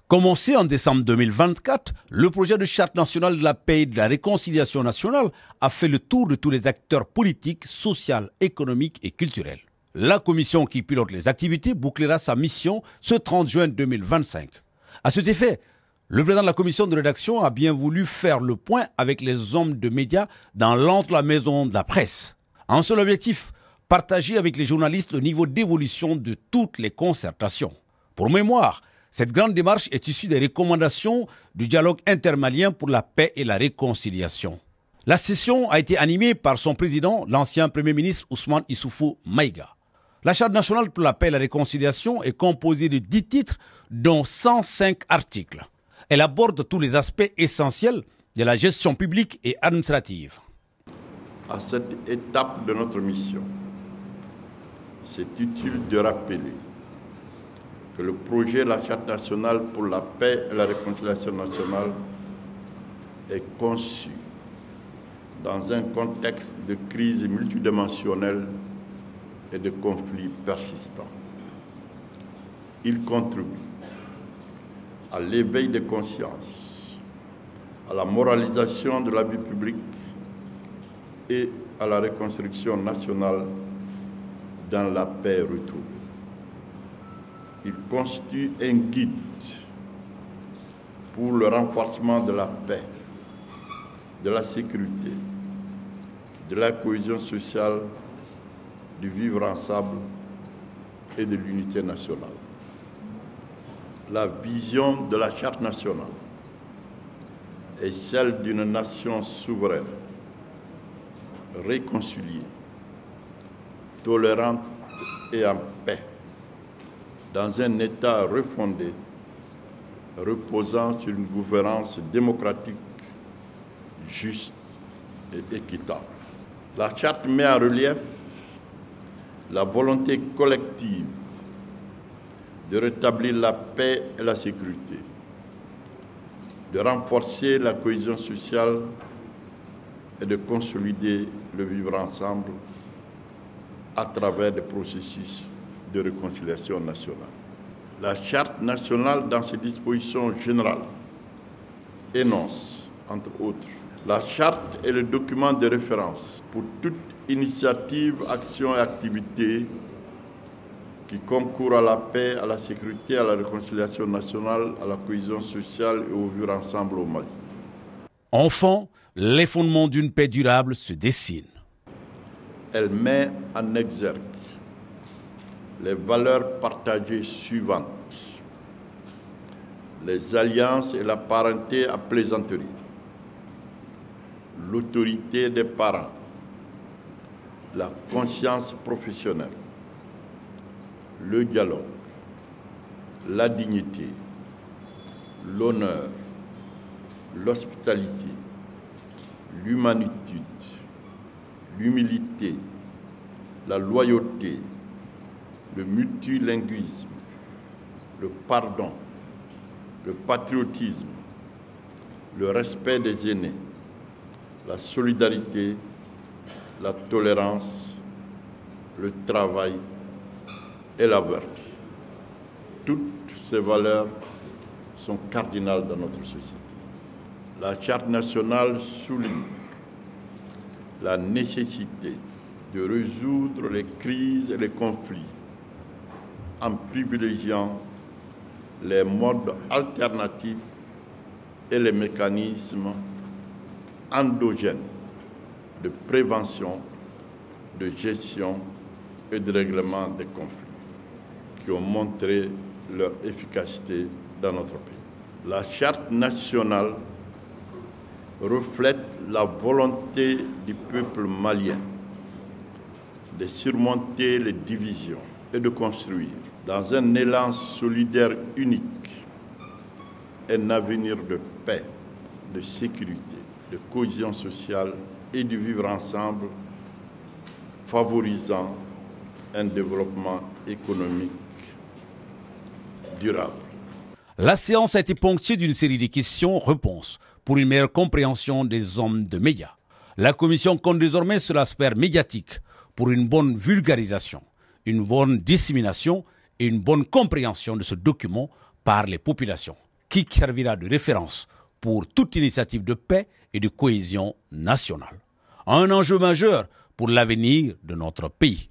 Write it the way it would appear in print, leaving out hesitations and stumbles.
Commencé en décembre 2024, le projet de charte nationale de la paix et de la réconciliation nationale a fait le tour de tous les acteurs politiques, sociaux, économiques et culturels. La commission qui pilote les activités bouclera sa mission ce 30 juin 2025. À cet effet, le président de la commission de rédaction a bien voulu faire le point avec les hommes de médias dans l'entre-la-maison de la presse. Un seul objectif, partager avec les journalistes le niveau d'évolution de toutes les concertations. Pour mémoire, cette grande démarche est issue des recommandations du dialogue intermalien pour la paix et la réconciliation. La session a été animée par son président, l'ancien Premier ministre Ousmane Issoufou Maïga. La Charte nationale pour la paix et la réconciliation est composée de 10 titres, dont 105 articles. Elle aborde tous les aspects essentiels de la gestion publique et administrative. À cette étape de notre mission, c'est utile de rappeler que le projet de la Charte nationale pour la paix et la réconciliation nationale est conçu dans un contexte de crise multidimensionnelle et de conflits persistants. Il contribue à l'éveil des consciences, à la moralisation de la vie publique et à la reconstruction nationale dans la paix retrouvée. Il constitue un guide pour le renforcement de la paix, de la sécurité, de la cohésion sociale, du vivre ensemble et de l'unité nationale. La vision de la Charte nationale est celle d'une nation souveraine, réconciliée, tolérante et en paix, dans un État refondé, reposant sur une gouvernance démocratique, juste et équitable. La Charte met en relief la volonté collective de rétablir la paix et la sécurité, de renforcer la cohésion sociale et de consolider le vivre ensemble à travers des processus de réconciliation nationale. La Charte nationale, dans ses dispositions générales, énonce, entre autres, la Charte est le document de référence pour toute initiative, action et activité qui concourt à la paix, à la sécurité, à la réconciliation nationale, à la cohésion sociale et au vivre ensemble au Mali. Enfin, les fondements d'une paix durable se dessinent. Elle met en exergue les valeurs partagées suivantes: les alliances et la parenté à plaisanterie, l'autorité des parents, la conscience professionnelle, le dialogue, la dignité, l'honneur, l'hospitalité, l'humanitude, l'humilité, la loyauté, le multilinguisme, le pardon, le patriotisme, le respect des aînés, la solidarité, la tolérance, le travail et la vertu. Toutes ces valeurs sont cardinales dans notre société. La Charte nationale souligne la nécessité de résoudre les crises et les conflits en privilégiant les modes alternatifs et les mécanismes endogènes de prévention, de gestion et de règlement des conflits qui ont montré leur efficacité dans notre pays. La Charte nationale reflète la volonté du peuple malien de surmonter les divisions et de construire, dans un élan solidaire unique, un avenir de paix, de sécurité, de cohésion sociale et du vivre ensemble, favorisant un développement économique durable. La séance a été ponctuée d'une série de questions-réponses pour une meilleure compréhension des hommes de médias. La commission compte désormais sur l'aspect médiatique pour une bonne vulgarisation, une bonne dissémination et une bonne compréhension de ce document par les populations. qui servira de référence pour toute initiative de paix et de cohésion nationale. Un enjeu majeur pour l'avenir de notre pays.